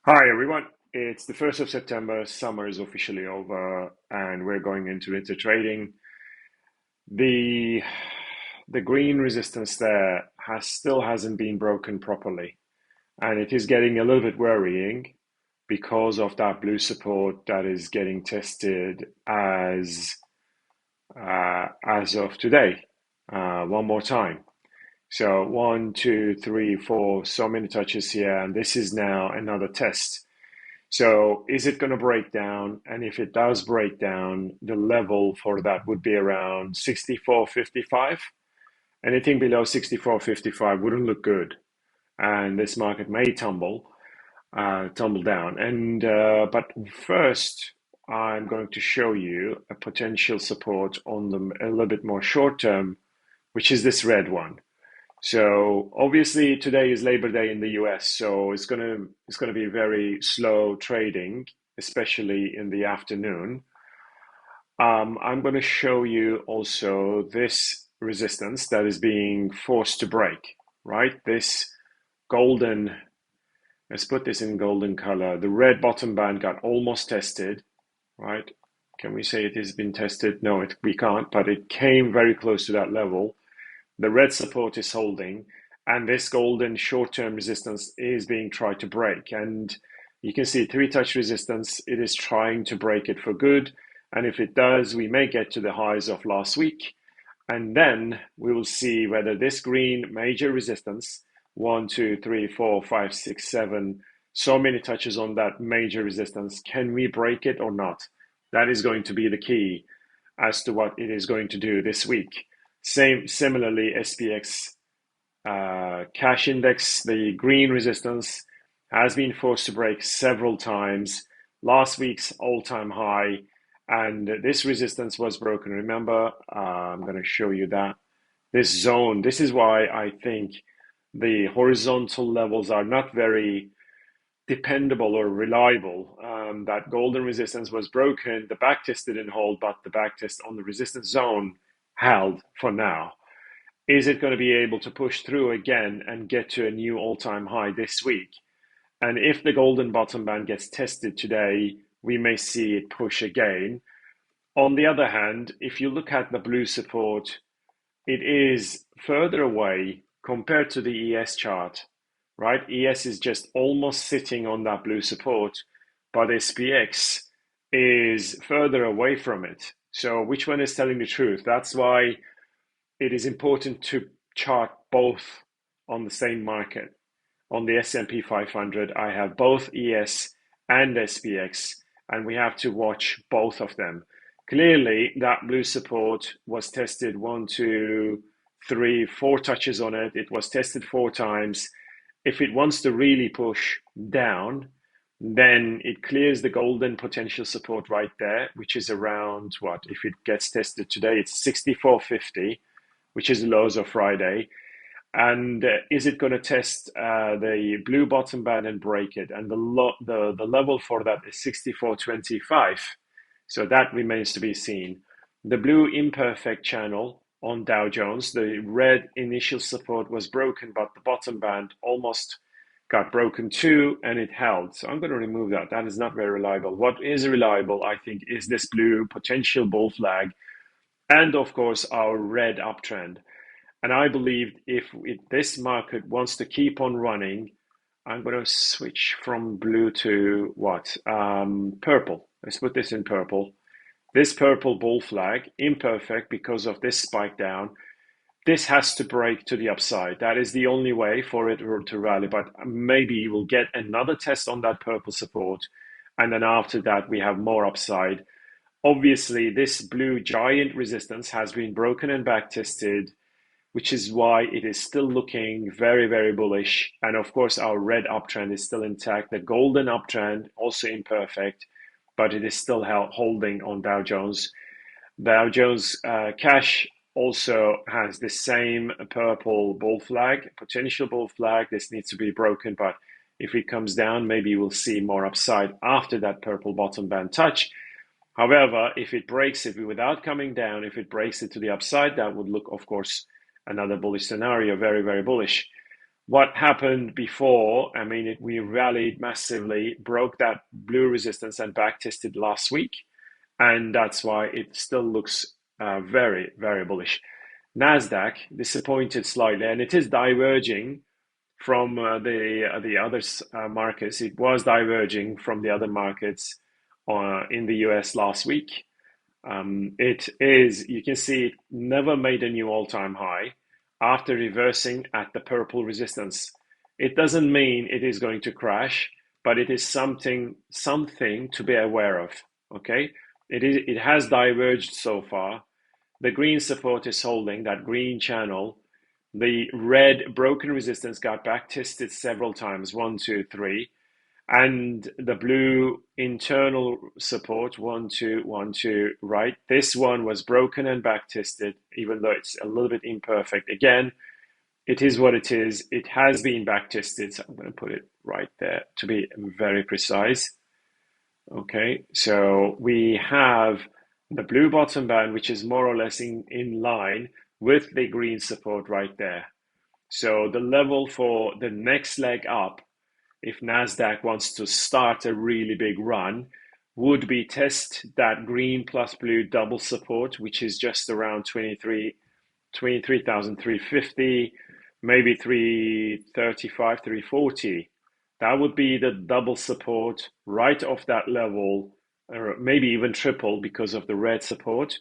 Hi everyone. It's the 1st of September. Summer is officially over and we're going into winter trading. The the green resistance there still hasn't been broken properly, and it is getting a little bit worrying because of that blue support that is getting tested as of today. One more time. So one, two, three, four, so many touches here, and this is now another test. So is it going to break down? And if it does break down, the level for that would be around 64.55. Anything below 64.55 wouldn't look good, and this market may tumble down. And but first, I'm going to show you a potential support on a little bit more short term, which is this red one. So obviously today is Labor Day in the US, so it's gonna be very slow trading, especially in the afternoon. I'm going to show you also this resistance that is being forced to break, right? This golden, let's put this in golden color. The red bottom band got almost tested, right? Can we say it has been tested? No, we can't, but it came very close to that level. The red support is holding, and this golden short-term resistance is being tried to break. And you can see three-touch resistance. It is trying to break it for good. And if it does, we may get to the highs of last week. And then we will see whether this green major resistance, one, two, three, four, five, six, seven, so many touches on that major resistance, can we break it or not? That is going to be the key as to what it is going to do this week. Similarly, SPX cash index, the green resistance has been forced to break several times. Last week's all-time high, and this resistance was broken. Remember, I'm going to show you that this zone. This is why I think the horizontal levels are not very dependable or reliable. That golden resistance was broken. The backtest didn't hold, but the backtest on the resistance zone held for now. Is it going to be able to push through again and get to a new all-time high this week? And if the golden bottom band gets tested today, we may see it push again. On the other hand, if you look at the blue support, it is further away compared to the ES chart, right? ES is just almost sitting on that blue support, but SPX is further away from it. So which one is telling the truth? That's why it is important to chart both on the same market. On the S&P 500, I have both ES and SPX, and we have to watch both of them. Clearly, that blue support was tested one, two, three, four touches on it. It was tested four times. If it wants to really push down, then it clears the golden potential support right there, which is around what? If it gets tested today, it's 64.50, which is the lows of Friday. And is it going to test the blue bottom band and break it? And the level for that is 64.25. So that remains to be seen. The blue imperfect channel on Dow Jones, the red initial support was broken, but the bottom band almost got broken too, and it held. So I'm going to remove that. That is not very reliable. What is reliable, I think, is this blue potential bull flag, and of course our red uptrend. And I believe if this market wants to keep on running, I'm going to switch from blue to what? Purple. Let's put this in purple. This purple bull flag, imperfect because of this spike down, this has to break to the upside. That is the only way for it to rally. But maybe we'll get another test on that purple support. And then after that, we have more upside. Obviously, this blue giant resistance has been broken and back tested, which is why it is still looking very, very bullish. And of course, our red uptrend is still intact. The golden uptrend, also imperfect, but it is still holding on Dow Jones. Dow Jones cash also has the same purple bull flag, potential bull flag. This needs to be broken, but if it comes down, maybe we'll see more upside after that purple bottom band touch. However, if it breaks it without coming down, if it breaks it to the upside, that would look, of course, another bullish scenario, very, very bullish. What happened before? I mean, we rallied massively, broke that blue resistance and back tested last week, and that's why it still looks very, very bullish. Nasdaq disappointed slightly, and it is diverging from the other markets. It was diverging from the other markets in the US last week. It is, you can see it never made a new all-time high after reversing at the purple resistance. It doesn't mean it is going to crash, but it is something to be aware of. Okay, it has diverged so far. The green support is holding that green channel. The red broken resistance got back tested several times, one, two, three, and the blue internal support, one, two, right. This one was broken and back tested, even though it's a little bit imperfect. Again, it is what it is. It has been back tested, so I'm going to put it right there to be very precise. Okay, so we have the blue bottom band, which is more or less in line with the green support right there. So the level for the next leg up, if Nasdaq wants to start a really big run, would be test that green plus blue double support, which is just around 23,350, maybe 335, 340. That would be the double support right off that level, or maybe even triple because of the red support,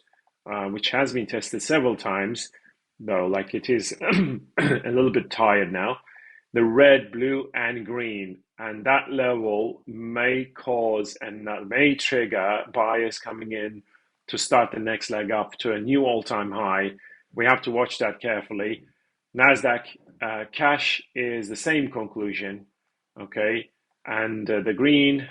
which has been tested several times, though, like it is a little bit tired now. The red, blue, and green, and that level may cause and that may trigger buyers coming in to start the next leg up to a new all-time high. We have to watch that carefully. Nasdaq cash is the same conclusion, okay, and the green,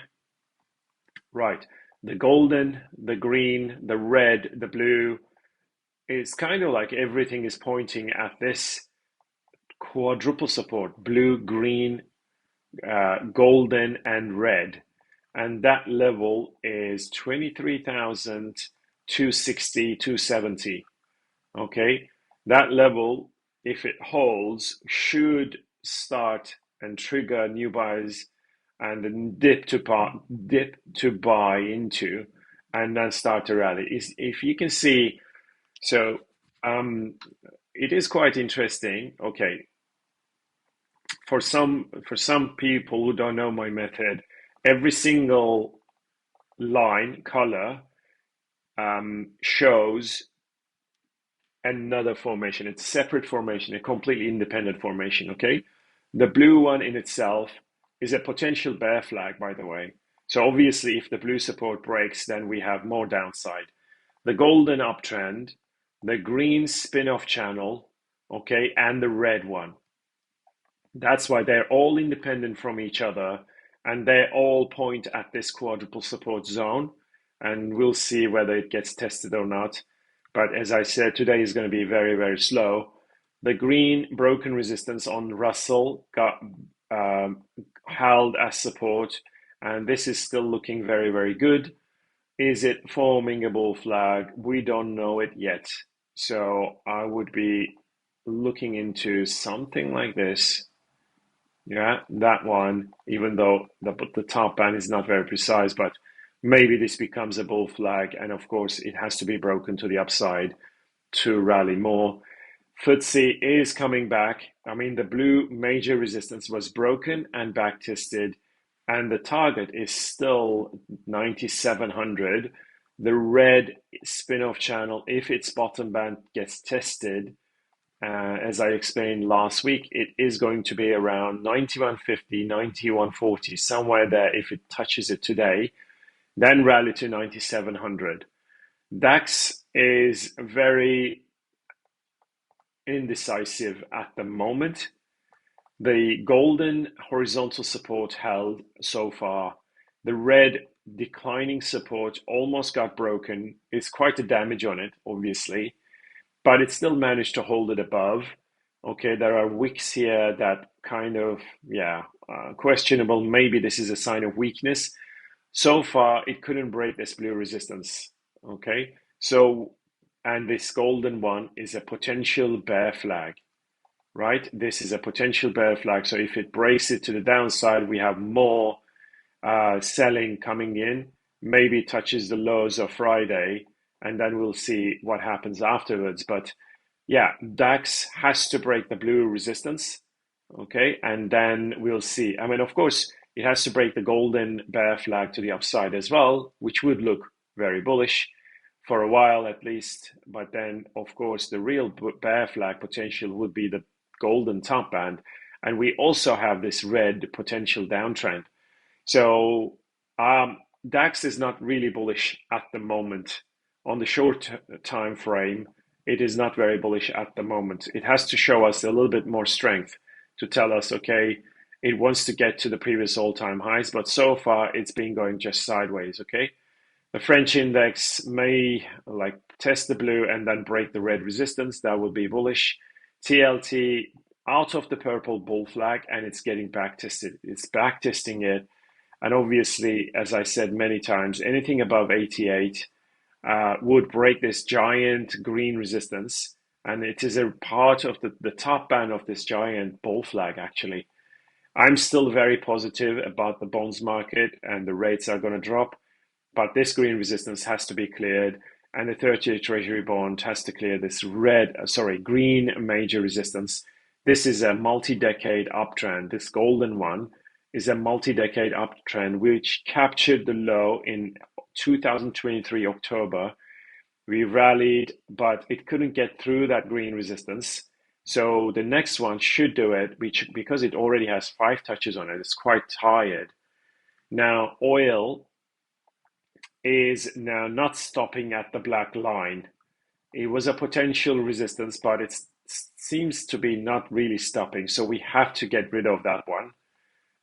right, the golden, the green, the red, the blue, is kind of like everything is pointing at this quadruple support: blue, green, golden, and red. And that level is 23,260, 270. Okay, that level, if it holds, should start and trigger new buys and then dip to buy into, and then start to rally. If you can see, so it is quite interesting. Okay, for some people who don't know my method, every single line color shows another formation. It's a separate formation, a completely independent formation, okay? The blue one in itself is a potential bear flag, by the way. So obviously, if the blue support breaks, then we have more downside. The golden uptrend, the green spin-off channel, okay, and the red one. That's why they're all independent from each other, and they all point at this quadruple support zone, and we'll see whether it gets tested or not. But as I said, today is going to be very, very slow. The green broken resistance on Russell got held as support, and this is still looking very, very good. Is it forming a bull flag? We don't know it yet. So I would be looking into something like this. Yeah, that one, even though the top band is not very precise, but maybe this becomes a bull flag, and of course it has to be broken to the upside to rally more. FTSE is coming back. I mean, the blue major resistance was broken and back tested, and the target is still 9,700. The red spin-off channel, if its bottom band gets tested, as I explained last week, it is going to be around 91.50, 91.40, somewhere there if it touches it today, then rally to 9,700. DAX is very indecisive at the moment. The golden horizontal support held so far. The red declining support almost got broken. It's quite a damage on it, obviously, but it still managed to hold it above. Okay, there are wicks here that kind of, questionable. Maybe this is a sign of weakness. So far, it couldn't break this blue resistance. Okay, so, and this golden one is a potential bear flag. right? This is a potential bear flag. So if it breaks it to the downside, we have more selling coming in, maybe touches the lows of Friday, and then we'll see what happens afterwards. But yeah, DAX has to break the blue resistance, okay, and then we'll see. I mean, of course, it has to break the golden bear flag to the upside as well, which would look very bullish for a while at least. But then, of course, the real bear flag potential would be the golden top band. And we also have this red potential downtrend. So DAX is not really bullish at the moment. On the short time frame, it is not very bullish at the moment. It has to show us a little bit more strength to tell us, okay, it wants to get to the previous all-time highs, but so far it's been going just sideways, okay? The French index may like test the blue and then break the red resistance. That would be bullish. TLT out of the purple bull flag and it's getting back tested. It's back testing it. And obviously, as I said many times, anything above 88 would break this giant green resistance. And it is a part of the top band of this giant bull flag, actually. I'm still very positive about the bonds market and the rates are going to drop. But this green resistance has to be cleared. And the 30-year Treasury bond has to clear this green major resistance. This is a multi-decade uptrend. This golden one is a multi-decade uptrend which captured the low in 2023 October. We rallied, but it couldn't get through that green resistance. So the next one should do it, which because it already has 5 touches on it, it's quite tired. Now oil is now not stopping at the black line. It was a potential resistance, but it seems to be not really stopping. So we have to get rid of that one.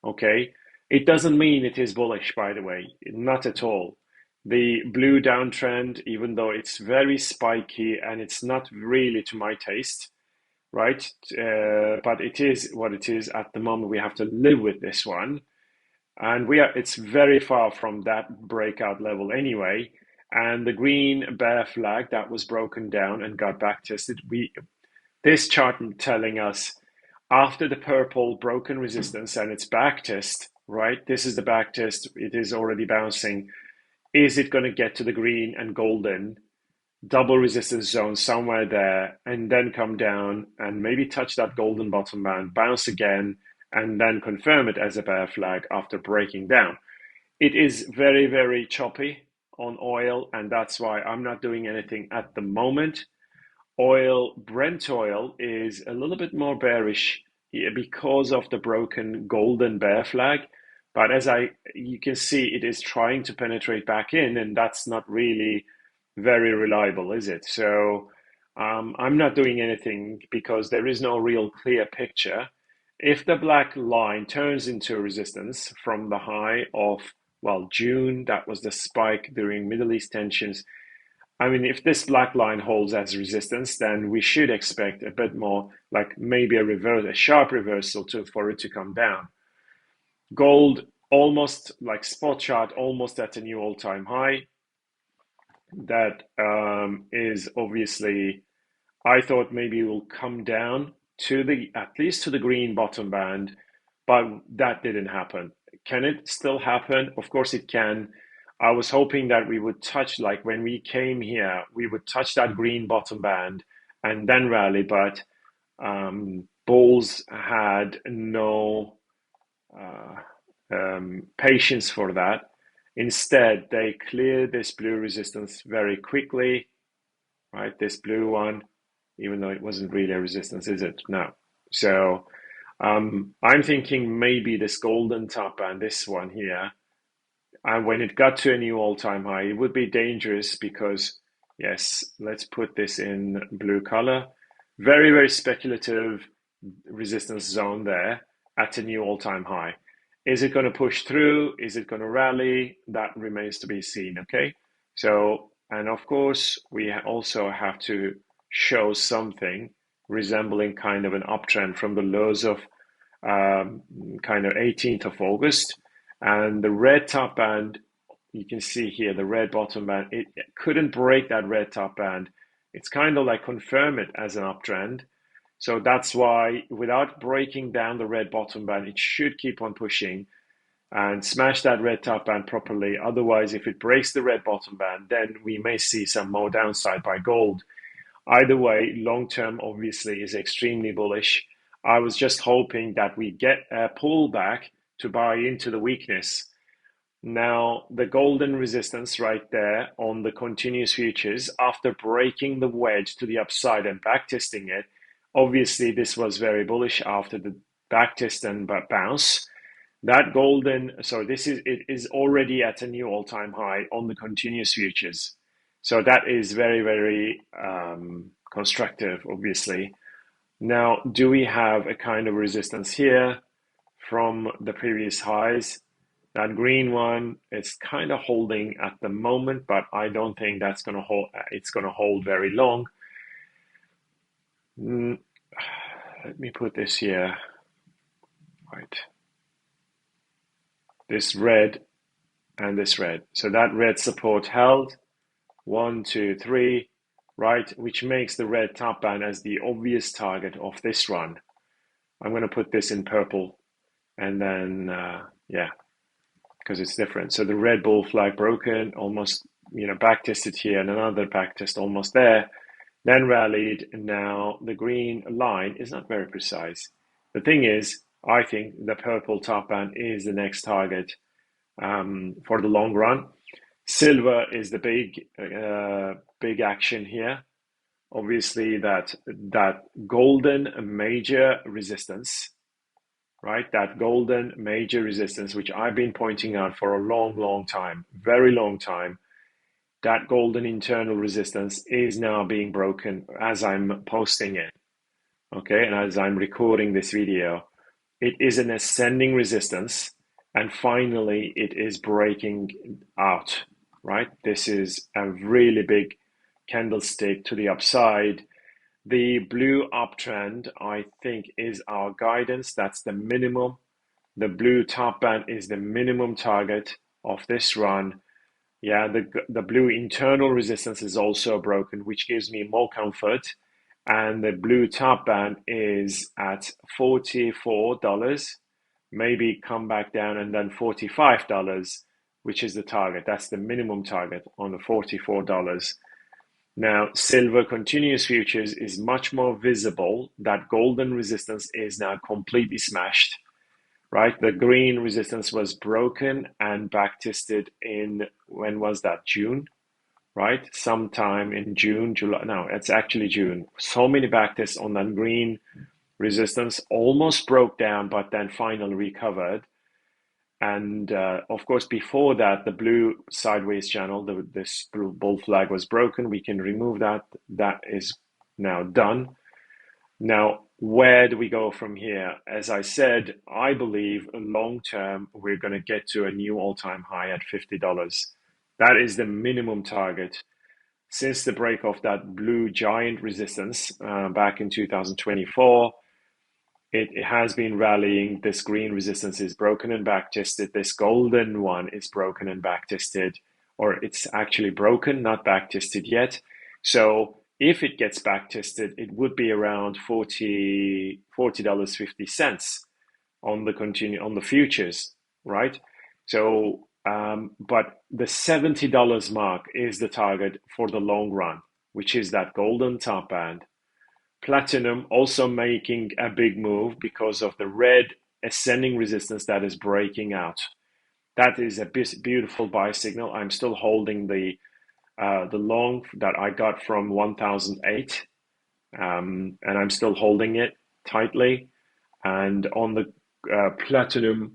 Okay, it doesn't mean it is bullish, by the way, not at all. The blue downtrend, even though it's very spiky and it's not really to my taste, right? But it is what it is at the moment. We have to live with this one, and it's very far from that breakout level anyway. And the green bear flag that was broken down and got back tested, this chart telling us after the purple broken resistance and its back test, right? This is the back test. It is already bouncing. Is it going to get to the green and golden double resistance zone somewhere there and then come down and maybe touch that golden bottom band, bounce again, and then confirm it as a bear flag after breaking down? It is very, very choppy on oil, and that's why I'm not doing anything at the moment. Brent oil is a little bit more bearish because of the broken golden bear flag. But you can see, it is trying to penetrate back in, and that's not really very reliable, is it? So I'm not doing anything because there is no real clear picture. If the black line turns into resistance from the high of, well, June, that was the spike during Middle East tensions. I mean, if this black line holds as resistance, then we should expect a bit more, like maybe a sharp reversal for it to come down. Gold, almost like spot chart, almost at a new all-time high. That is obviously, I thought maybe it will come down to at least to the green bottom band, but that didn't happen. Can it still happen? Of course it can. I was hoping that we would touch, like when we came here, we would touch that green bottom band and then rally, but bulls had no patience for that. Instead, they cleared this blue resistance very quickly, right? This blue one, even though it wasn't really a resistance, is it? No. So I'm thinking maybe this golden top band, this one here, and when it got to a new all-time high, it would be dangerous because, yes, let's put this in blue color. Very, very speculative resistance zone there at a new all-time high. Is it going to push through? Is it going to rally? That remains to be seen, okay? So, and of course, we also have to show something resembling kind of an uptrend from the lows of kind of 18th of August. And the red top band, you can see here, the red bottom band, it couldn't break that red top band. It's kind of like confirm it as an uptrend. So that's why without breaking down the red bottom band, it should keep on pushing and smash that red top band properly. Otherwise, if it breaks the red bottom band, then we may see some more downside by gold. Either way, long term obviously is extremely bullish. I was just hoping that we get a pullback to buy into the weakness. Now, the golden resistance right there on the continuous futures, after breaking the wedge to the upside and backtesting it, obviously this was very bullish after the backtest and bounce. That golden, so it is already at a new all-time high on the continuous futures. So that is very, very constructive, obviously. Now, do we have a kind of resistance here from the previous highs? That green one is kind of holding at the moment, but I don't think that's going to hold. It's going to hold very long. Let me put this here. Right. This red and this red. So that red support held. 1, 2, 3, right? Which makes the red top band as the obvious target of this run. I'm going to put this in purple, and then yeah, because it's different. So the red bull flag broken, almost, back tested here, and another back test almost there, then rallied. And now the green line is not very precise. The thing is, I think the purple top band is the next target for the long run. Silver is the big action here. Obviously, that golden major resistance, right? That golden major resistance, which I've been pointing out for a long, long time, very long time. That golden internal resistance is now being broken as I'm posting it, okay? And as I'm recording this video, it is an ascending resistance, and finally it is breaking out, right? This is a really big candlestick to the upside. The blue uptrend, I think, is our guidance. That's the minimum. The blue top band is the minimum target of this run. Yeah, the blue internal resistance is also broken, which gives me more comfort. And the blue top band is at $44, maybe come back down, and then $45, which is the target. That's the minimum target on the $44. Now, silver continuous futures is much more visible. That golden resistance is now completely smashed, right? The green resistance was broken and backtested in, when was that? June, right? Sometime in June, July. No, it's actually June. So many backtests on that green resistance, almost broke down, but then finally recovered. And of course, before that, the blue sideways channel, this blue bull flag was broken. We can remove that. That is now done. Now, where do we go from here? As I said, I believe long term, we're going to get to a new all-time high at $50. That is the minimum target. Since the break of that blue giant resistance back in 2024, it has been rallying. This green resistance is broken and backtested. This golden one is broken and backtested, or it's actually broken, not backtested yet. So if it gets backtested, it would be around $40.50 on the futures, right? So, but the $70 mark is the target for the long run, which is that golden top band. Platinum also making a big move because of the red ascending resistance that is breaking out. That is a beautiful buy signal. I'm still holding the long that I got from 1008, and I'm still holding it tightly. And on the platinum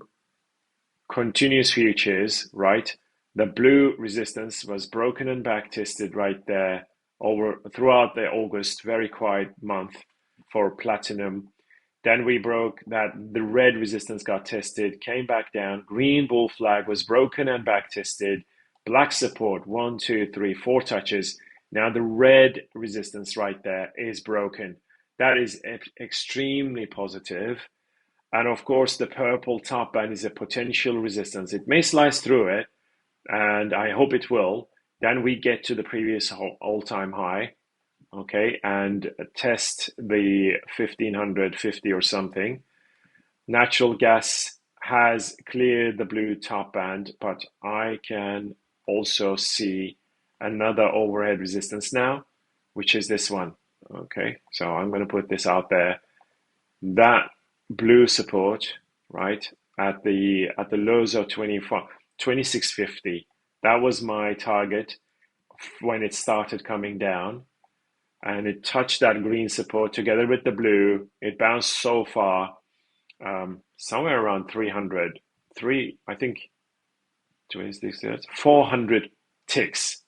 continuous futures, right, the blue resistance was broken and backtested right there throughout the August, very quiet month for platinum. Then we broke that, the red resistance got tested, came back down, green bull flag was broken and back tested, black support, 1, 2, 3, 4 touches. Now the red resistance right there is broken. That is extremely positive. And of course, the purple top band is a potential resistance. It may slice through it, and I hope it will. Then we get to the previous all-time high. okay, and test the 1550 or something. Natural gas has cleared the blue top band, but I can also see another overhead resistance now, which is this one. Okay, so I'm going to put this out there. That blue support, right, at the lows of 2650, that was my target when it started coming down, and it touched that green support together with the blue. It bounced so far, somewhere around 300, I think 400 ticks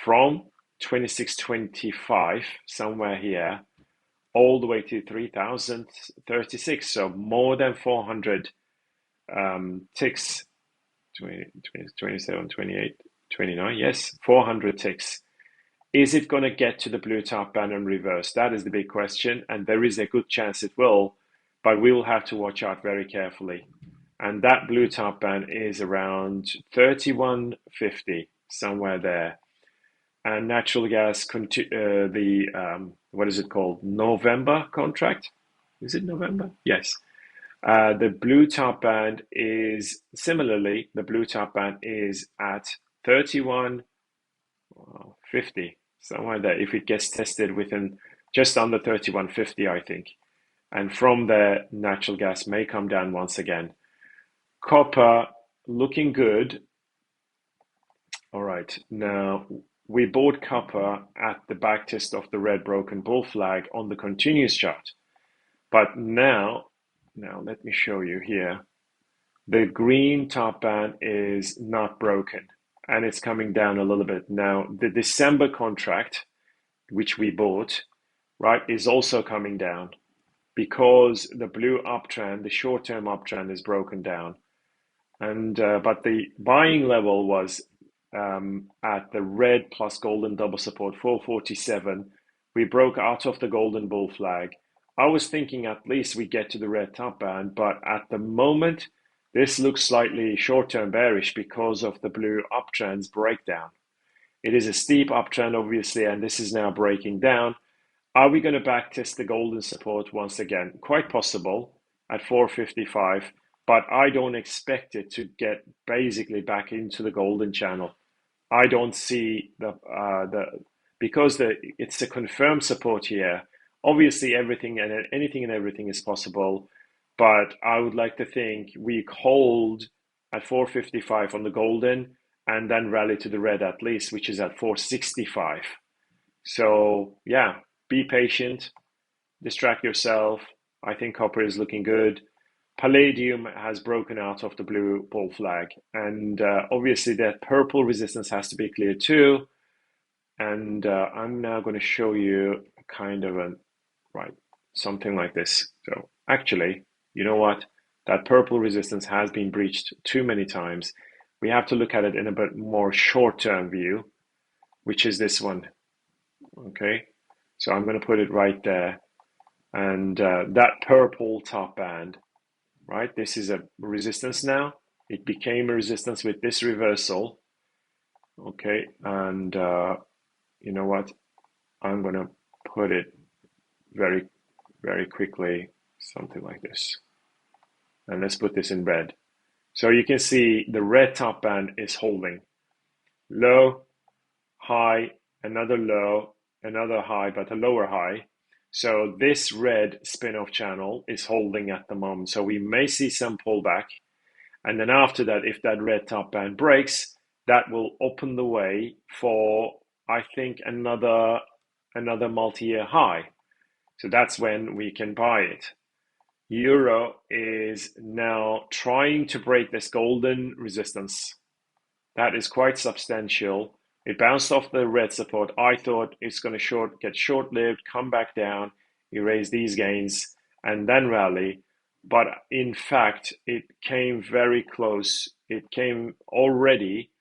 from 2625, somewhere here, all the way to 3036. So more than 400 ticks, 20, 27, 28, 29. Yes, 400 ticks. Is it going to get to the blue top band and reverse? That is the big question, and there is a good chance it will, but we will have to watch out very carefully. And that blue top band is around 3150, somewhere there. And natural gas, what is it called? November contract? Is it November? Yes. The blue top band is similarly, the blue top band is at 3150, somewhere there. If it gets tested within just under 3150, I think. And from there, natural gas may come down once again. Copper looking good. All right, now we bought copper at the backtest of the red broken bull flag on the continuous chart. But now let me show you here. The green top band is not broken and it's coming down a little bit. Now, the December contract, which we bought, right, is also coming down because the blue uptrend, the short-term uptrend is broken down. And but the buying level was at the red plus golden double support 447. We broke out of the golden bull flag. I was thinking at least we get to the red top band, but at the moment, this looks slightly short-term bearish because of the blue uptrend's breakdown. It is a steep uptrend, obviously, and this is now breaking down. Are we going to backtest the golden support once again? Quite possible at 455, but I don't expect it to get basically back into the golden channel. I don't see because it's a confirmed support here. Obviously, anything and everything is possible, but I would like to think we hold at 455 on the golden and then rally to the red at least, which is at 465. So yeah, be patient, distract yourself. I think copper is looking good. Palladium has broken out of the blue bull flag, and obviously that purple resistance has to be clear too. And I'm now going to show you kind of something like this. So actually, you know what? That purple resistance has been breached too many times. We have to look at it in a bit more short-term view, which is this one. Okay, so I'm going to put it right there. And that purple top band, right? This is a resistance now. It became a resistance with this reversal. Okay, and you know what? I'm going to put it very, very quickly, something like this. And let's put this in red. So you can see the red top band is holding. Low, high, another low, another high, but a lower high. So this red spin-off channel is holding at the moment. So we may see some pullback. And then after that, if that red top band breaks, that will open the way for, I think, another multi-year high. So that's when we can buy it. Euro is now trying to break this golden resistance. That is quite substantial. It bounced off the red support. I thought it's going to get short-lived, come back down, erase these gains, and then rally. But in fact, it came very close. It came already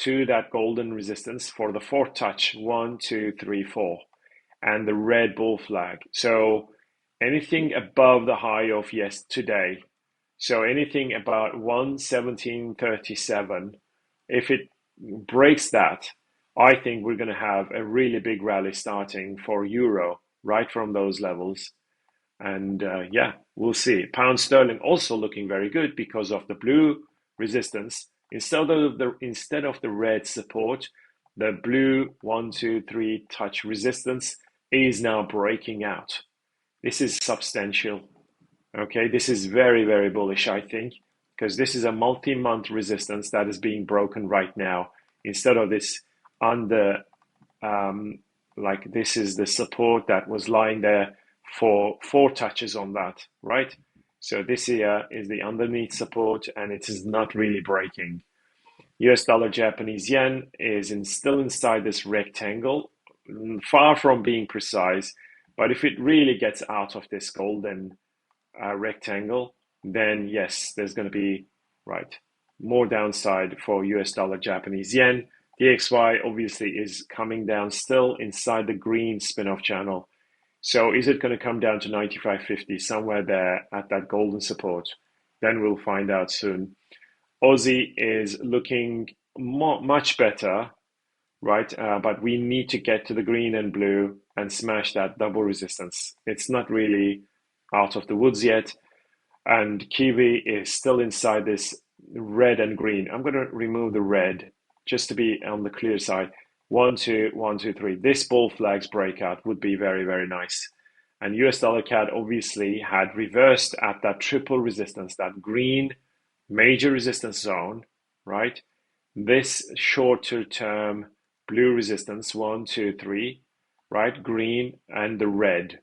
to that golden resistance for the fourth touch, 1, 2, 3, 4, and the red bull flag. So anything above the high of today, so anything about 117.37, if it breaks that, I think we're going to have a really big rally starting for euro right from those levels. And yeah, we'll see. Pound sterling also looking very good because of the blue resistance. Instead of the red support, the blue 1, 2, 3 touch resistance is now breaking out. This is substantial. Okay, this is very, very bullish, I think, because this is a multi-month resistance that is being broken right now. Instead of this under, like this is the support that was lying there for 4 touches on that, right? So this here is the underneath support, and it is not really breaking. US dollar Japanese yen is still inside this rectangle, far from being precise. But if it really gets out of this golden rectangle, then yes, there's going to be, right, more downside for US dollar Japanese yen. DXY obviously is coming down still inside the green spin-off channel. So is it going to come down to 95.50, somewhere there at that golden support? Then we'll find out soon. Aussie is looking much better, right? But we need to get to the green and blue and smash that double resistance. It's not really out of the woods yet. And Kiwi is still inside this red and green. I'm going to remove the red just to be on the clear side. 1, 2, 1, 2, 3. This bull flags breakout would be very, very nice. And US dollar CAD obviously had reversed at that triple resistance, that green major resistance zone, right? This shorter term blue resistance, 1, 2, 3, right? Green and the red.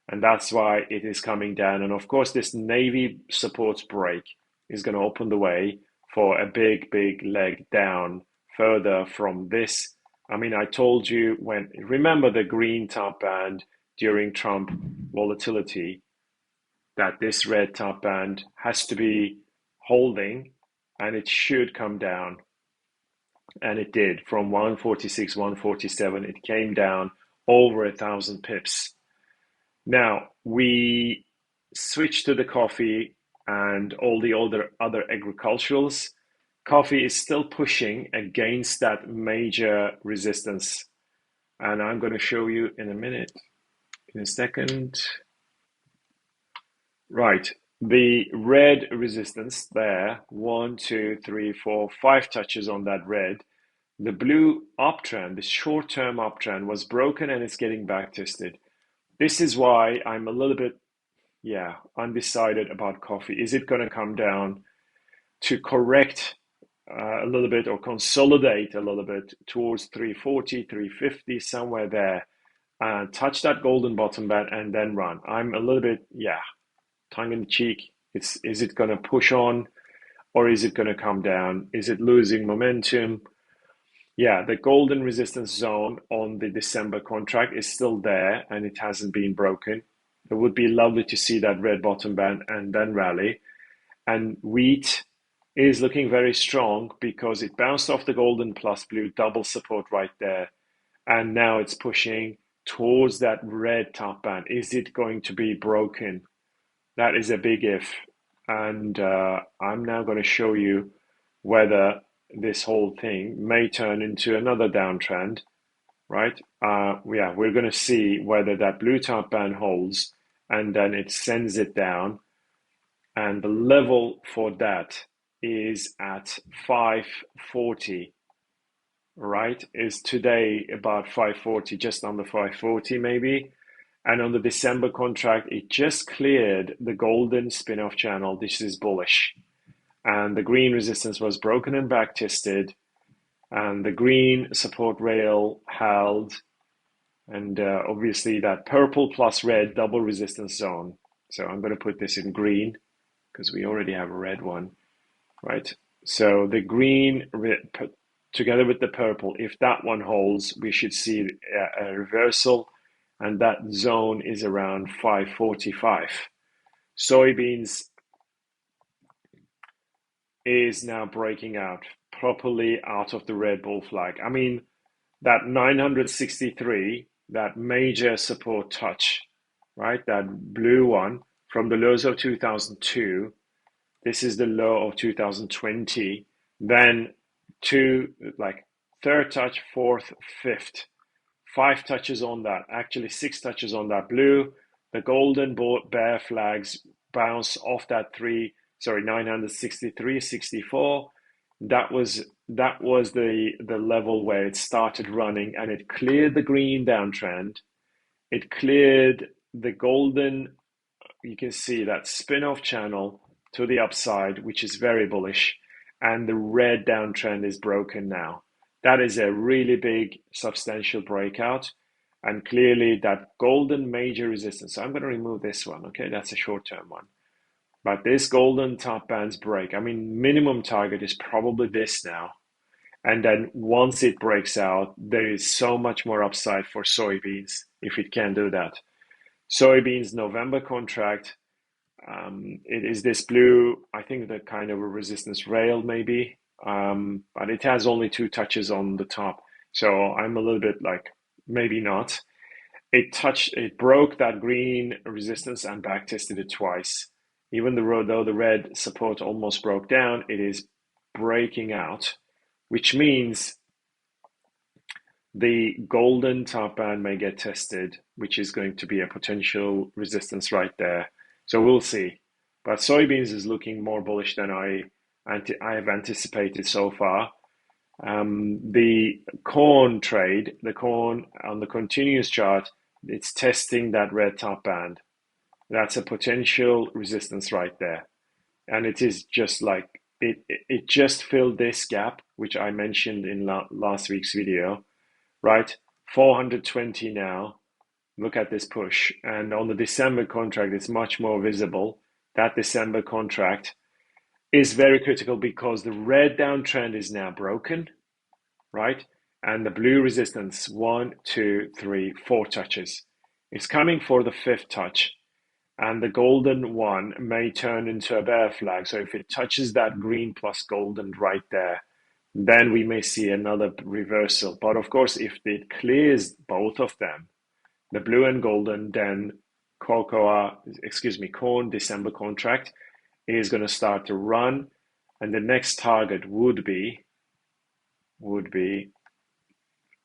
And that's why it is coming down. And of course, this navy supports break is going to open the way for a big, big leg down further from this. I mean, I told you remember the green top band during Trump volatility, that this red top band has to be holding and it should come down. And it did from 146, 147. It came down over 1,000 pips. Now we switch to the coffee and all the other agriculturals. Coffee is still pushing against that major resistance. And I'm going to show you in a second. Right. The red resistance there, 1, 2, 3, 4, 5 touches on that red. The blue uptrend, the short-term uptrend was broken and it's getting back tested. This is why I'm a little bit, undecided about coffee. Is it going to come down to correct a little bit or consolidate a little bit towards 340, 350, somewhere there, touch that golden bottom band and then run? I'm a little bit, tongue in cheek. Is it going to push on or is it going to come down? Is it losing momentum? Yeah, the golden resistance zone on the December contract is still there and it hasn't been broken. It would be lovely to see that red bottom band and then rally. And wheat is looking very strong because it bounced off the golden plus blue double support right there. And now it's pushing towards that red top band. Is it going to be broken? That is a big if. And I'm now going to show you whether this whole thing may turn into another downtrend, right? We're going to see whether that blue top band holds and then it sends it down. And the level for that is at 540, right? Is today about 540, just under 540 maybe. And on the December contract, it just cleared the golden spin-off channel. This is bullish. And the green resistance was broken and back tested. And the green support rail held. And obviously that purple plus red double resistance zone. So I'm going to put this in green because we already have a red one, right? So the green together with the purple, if that one holds, we should see a reversal. And that zone is around 545. Soybeans is now breaking out properly out of the red bull flag. I mean, that 963, that major support touch, right? That blue one from the lows of 2002. This is the low of 2020. Then third touch, fourth, fifth. 5 touches on that, actually 6 touches on that blue. The golden bear flags bounce off that 963.64. That was the level where it started running, and it cleared the green downtrend. It cleared the golden, you can see that spin-off channel to the upside, which is very bullish, and the red downtrend is broken now. That is a really big, substantial breakout, and clearly that golden major resistance. So I'm going to remove this one, okay? That's a short-term one. But this golden top band's break, I mean, minimum target is probably this now. And then once it breaks out, there is so much more upside for soybeans if it can do that. Soybeans November contract, it is this blue, I think the kind of a resistance rail maybe, but it has only 2 touches on the top. So I'm a little bit like, maybe not. It broke that green resistance and back tested it twice. Even though the red support almost broke down, it is breaking out, which means the golden top band may get tested, which is going to be a potential resistance right there. So we'll see. But soybeans is looking more bullish than I have anticipated so far. The corn trade, the corn on the continuous chart, it's testing that red top band. That's a potential resistance right there. And it is just like, it just filled this gap, which I mentioned in last week's video, right? 420 now. Look at this push. And on the December contract, it's much more visible. That December contract is very critical because the red downtrend is now broken, right? And the blue resistance, 1, 2, 3, 4 touches. It's coming for the 5th touch. And the golden one may turn into a bear flag. So if it touches that green plus golden right there, then we may see another reversal. But of course, if it clears both of them, the blue and golden, then corn December contract is going to start to run. And the next target would be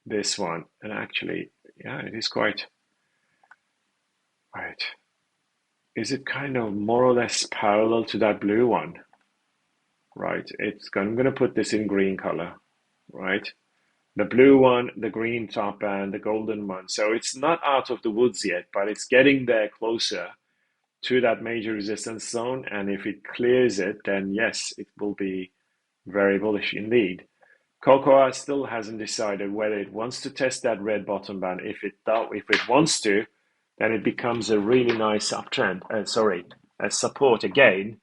this one. And actually, yeah, it is quite, right. Is it kind of more or less parallel to that blue one? Right, I'm going to put this in green color, right? The blue one, the green top band, the golden one. So it's not out of the woods yet, but it's getting there closer to that major resistance zone. And if it clears it, then yes, it will be very bullish indeed. Cocoa still hasn't decided whether it wants to test that red bottom band. If it wants to, then it becomes a really nice uptrend. A support again,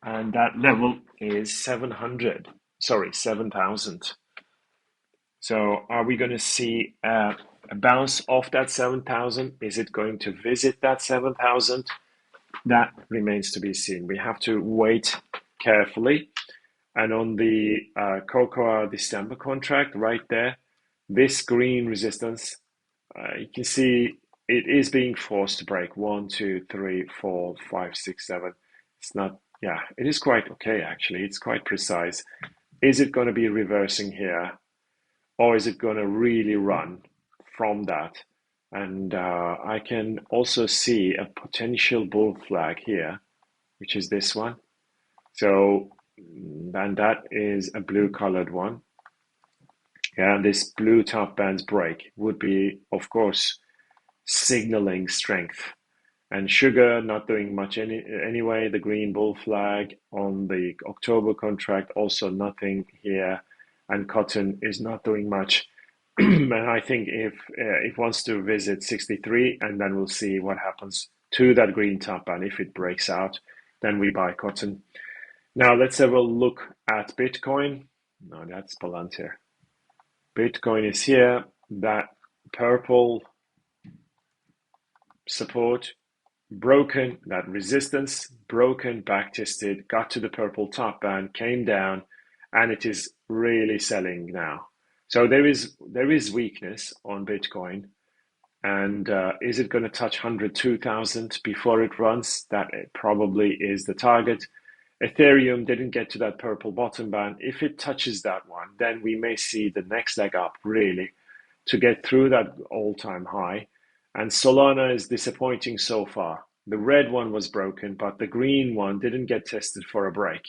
and that level is 7,000. So are we going to see a bounce off that 7,000? Is it going to visit that 7,000? That remains to be seen. We have to wait carefully. And on the cocoa December contract right there, this green resistance, you can see it is being forced to break 1, 2, 3, 4, 5, 6, 7. It's not, yeah, it is quite okay actually. It's quite precise. Is it going to be reversing here, or is it going to really run from that? And I can also see a potential bull flag here, which is this one. So, and that is a blue colored one. Yeah, this blue top band's break would be, of course, signaling strength. And sugar not doing much anyway. The green bull flag on the October contract, also nothing here. And cotton is not doing much. And I think if it wants to visit 63, and then we'll see what happens to that green top band. If it breaks out, then we buy cotton. Now let's have a look at Bitcoin. No, that's Palantir. Bitcoin is here. That purple support broken, that resistance broken, back tested, got to the purple top band, came down, and it is really selling now. So there is weakness on Bitcoin, and is it going to touch 102,000 before it runs? That probably is the target. Ethereum didn't get to that purple bottom band. If it touches that one, then we may see the next leg up really to get through that all-time high. And Solana is disappointing so far. The red one was broken, but the green one didn't get tested for a break.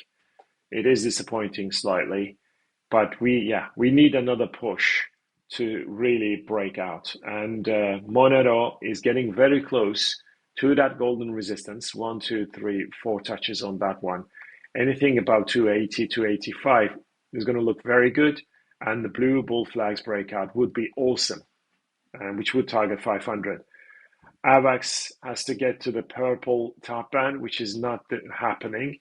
It is disappointing slightly, but we need another push to really break out. And Monero is getting very close to that golden resistance. 1, 2, 3, 4 touches on that one. Anything above 280, 285 is going to look very good. And the blue bull flags breakout would be awesome, which would target 500. AVAX has to get to the purple top band, which is not happening.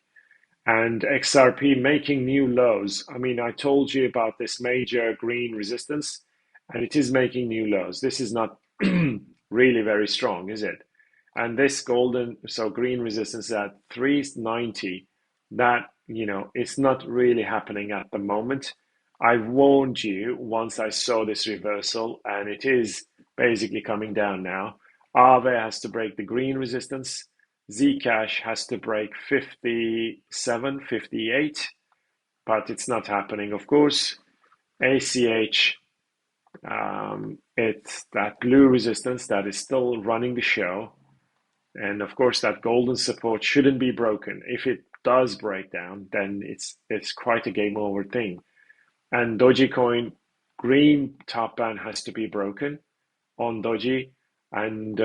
And XRP making new lows. I mean, I told you about this major green resistance, and it is making new lows. This is not really very strong, is it? And this green resistance at 390, that, it's not really happening at the moment. I warned you once I saw this reversal, and it is basically coming down now. Aave has to break the green resistance. Zcash has to break 57, 58, but it's not happening, of course. ACH, it's that blue resistance that is still running the show. And of course, that golden support shouldn't be broken. If it does break down, then it's quite a game over thing. And Dogecoin, green top band has to be broken on Doji. And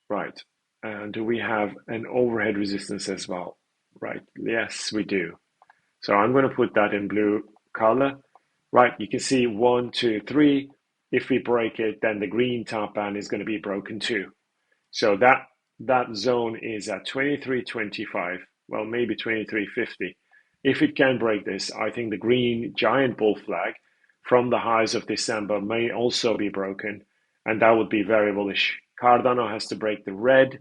right. And do we have an overhead resistance as well? Right. Yes, we do. So I'm going to put that in blue color. Right. You can see 1, 2, 3. If we break it, then the green top band is going to be broken too. So that zone is at 23.25. Well, maybe 23.50. If it can break this, I think the green giant bull flag from the highs of December may also be broken, and that would be very bullish. Cardano has to break the red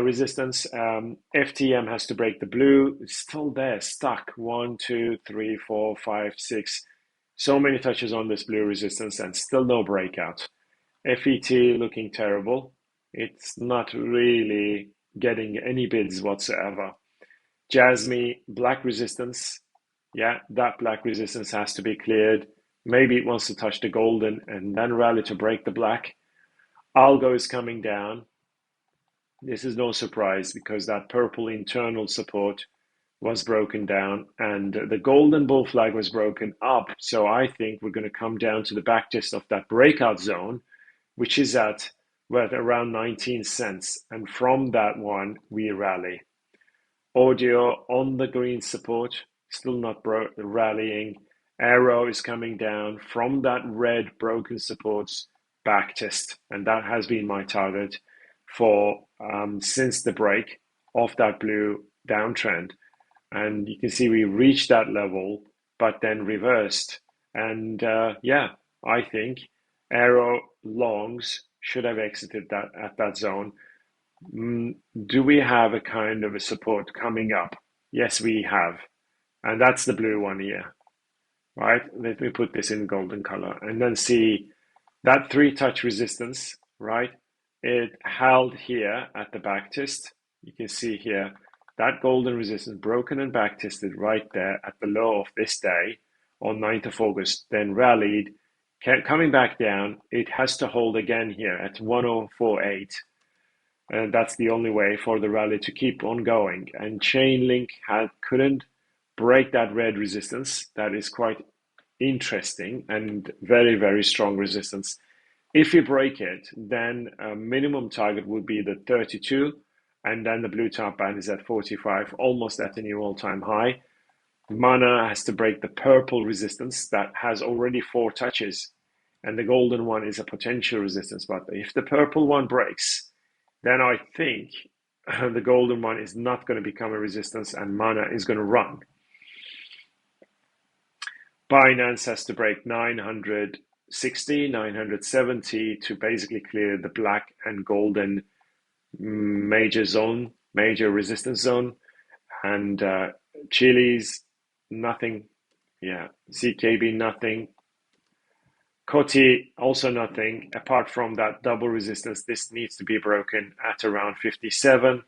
resistance. FTM has to break the blue. It's still there, stuck. 1, 2, 3, 4, 5, 6. So many touches on this blue resistance and still no breakout. FET looking terrible. It's not really getting any bids whatsoever. Jasmy, black resistance. Yeah, that black resistance has to be cleared. Maybe it wants to touch the golden and then rally to break the black. Algo is coming down. This is no surprise because that purple internal support was broken down and the golden bull flag was broken up. So I think we're going to come down to the backtest of that breakout zone, which is at around 19 cents. And from that one, we rally. Audio on the green support, still not rallying. Arrow is coming down from that red broken supports backtest, and that has been my target for since the break of that blue downtrend. And you can see we reached that level, but then reversed. And I think arrow longs should have exited that at that zone. Do we have a kind of a support coming up? Yes, we have. And that's the blue one here, right? Let me put this in golden color and then see that 3-touch resistance, right? It held here at the backtest. You can see here that golden resistance broken and backtested right there at the low of this day on 9th of August, then rallied, coming back down. It has to hold again here at 1048. And that's the only way for the rally to keep on going. And Chainlink couldn't break that red resistance. That is quite interesting and very, very strong resistance. If you break it, then a minimum target would be the 32, and then the blue top band is at 45, almost at a new all-time high. Mana has to break the purple resistance that has already 4 touches, and the golden one is a potential resistance. But if the purple one breaks, then I think the golden one is not going to become a resistance and Mana is going to run. Binance has to break 960, 970 to basically clear the black and golden major resistance zone. And Chile's nothing. Yeah, CKB nothing. Coty also nothing apart from that double resistance. This needs to be broken at around 57.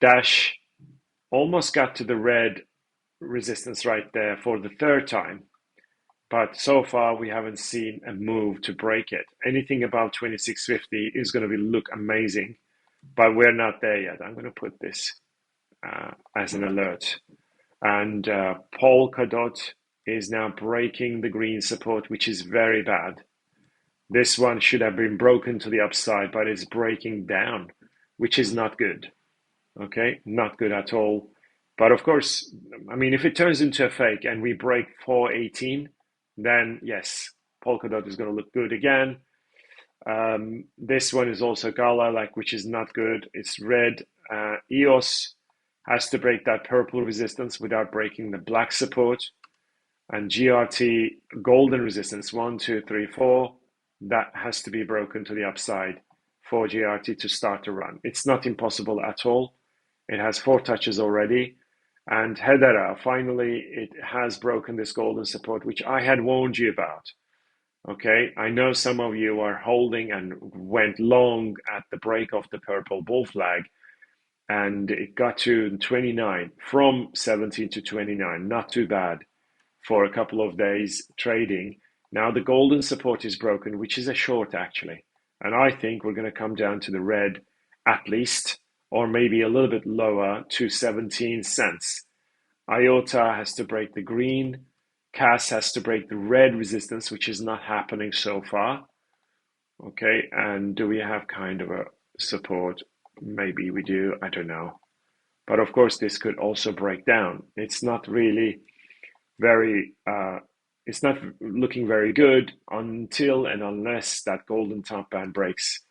Dash almost got to the red resistance right there for the third time. But so far, we haven't seen a move to break it. Anything above 2650 is going to look amazing, but we're not there yet. I'm going to put this as an alert. And Polkadot is now breaking the green support, which is very bad. This one should have been broken to the upside, but it's breaking down, which is not good. Okay, not good at all. But of course, I mean, if it turns into a fake and we break 418, then yes, Polkadot is going to look good again. This one is also Gala, like, which is not good. It's red. EOS has to break that purple resistance without breaking the black support. And GRT golden resistance 1, 2, 3, 4. That has to be broken to the upside for GRT to start to run. It's not impossible at all. It has 4 touches already. And Hedera, finally, it has broken this golden support, which I had warned you about. Okay, I know some of you are holding and went long at the break of the purple bull flag, and it got to 29 from 17 to 29. Not too bad for a couple of days trading. Now the golden support is broken, which is a short actually. And I think we're going to come down to the red at least, or maybe a little bit lower to 17 cents. IOTA has to break the green. CAS has to break the red resistance, which is not happening so far. Okay, and do we have kind of a support? Maybe we do, I don't know. But of course, this could also break down. It's not really it's not looking very good until and unless that golden top band breaks.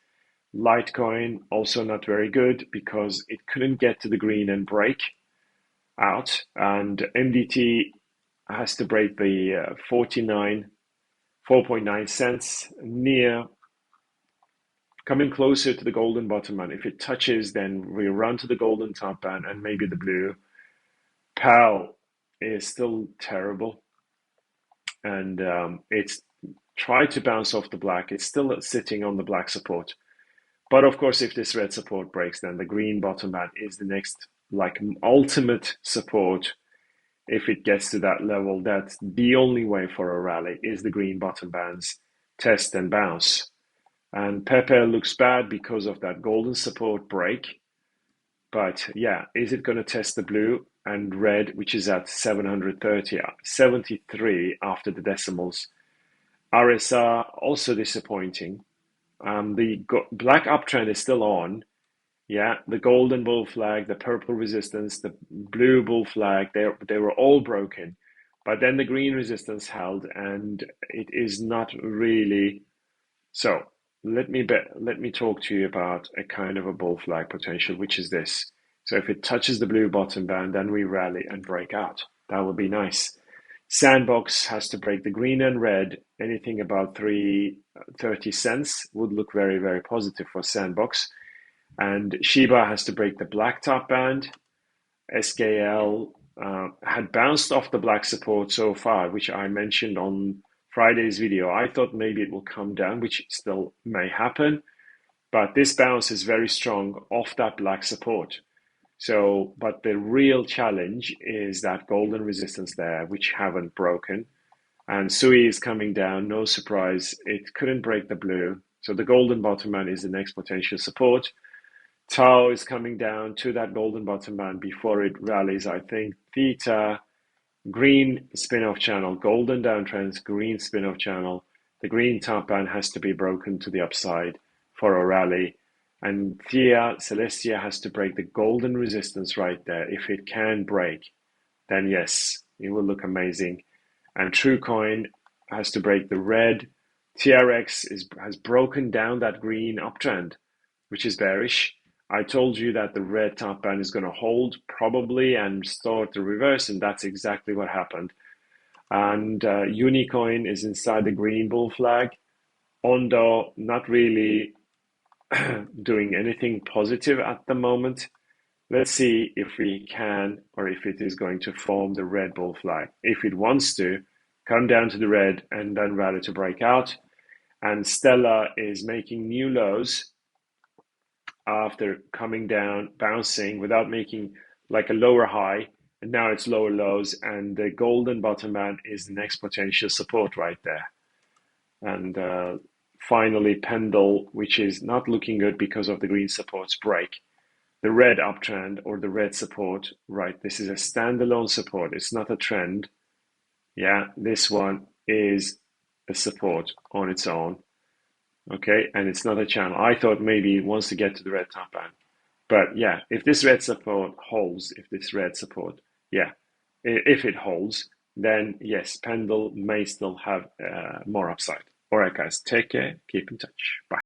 Litecoin also not very good because it couldn't get to the green and break out. And MDT has to break the 4.9 cents near, coming closer to the golden bottom band. If it touches, then we run to the golden top band and maybe the blue. PAL is still terrible, and it's tried to bounce off the black. It's still sitting on the black support. But of course, if this red support breaks, then the green bottom band is the next, like, ultimate support. If it gets to that level, that's the only way for a rally, is the green bottom bands test and bounce. And Pepe looks bad because of that golden support break. But yeah, is it going to test the blue and red, which is at 730, 73 after the decimals? RSR also disappointing. The black uptrend is still on. Yeah, the golden bull flag, the purple resistance, the blue bull flag, they were all broken. But then the green resistance held, and it is not really. So let me talk to you about a kind of a bull flag potential, which is this. So if it touches the blue bottom band, then we rally and break out. That would be nice. Sandbox has to break the green and red. Anything about 30 cents would look very, very positive for Sandbox. And Shiba has to break the black top band. SKL had bounced off the black support so far, which I mentioned on Friday's video. I thought maybe it will come down, which still may happen. But this bounce is very strong off that black support. So, but the real challenge is that golden resistance there, which haven't broken. And Sui is coming down, no surprise. It couldn't break the blue. So the golden bottom band is the next potential support. Tau is coming down to that golden bottom band before it rallies, I think. Theta, green spin-off channel, golden downtrends, green spin-off channel. The green top band has to be broken to the upside for a rally. And Thea, Celestia has to break the golden resistance right there. If it can break, then yes, it will look amazing. And TrueCoin has to break the red. TRX has broken down that green uptrend, which is bearish. I told you that the red top band is going to hold probably and start to reverse, and that's exactly what happened. And Unicoin is inside the green bull flag. Ondo, not really doing anything positive at the moment. Let's see if we can, or if it is going to form the red bull flag. If it wants to, come down to the red and then rally to break out. And Stella is making new lows. after coming down, bouncing without making like a lower high, and now it's lower lows, and the golden bottom band is the next potential support right there. And finally, Pendle, which is not looking good because of the green supports break. The red uptrend or the red support, right? This is a standalone support. It's not a trend. Yeah, this one is a support on its own. Okay, and it's not a channel. I thought maybe it wants to get to the red top band. But yeah, if this red support holds, if this red support, yeah, if it holds, then yes, Pendle may still have more upside. All right, guys, take care. Keep in touch. Bye.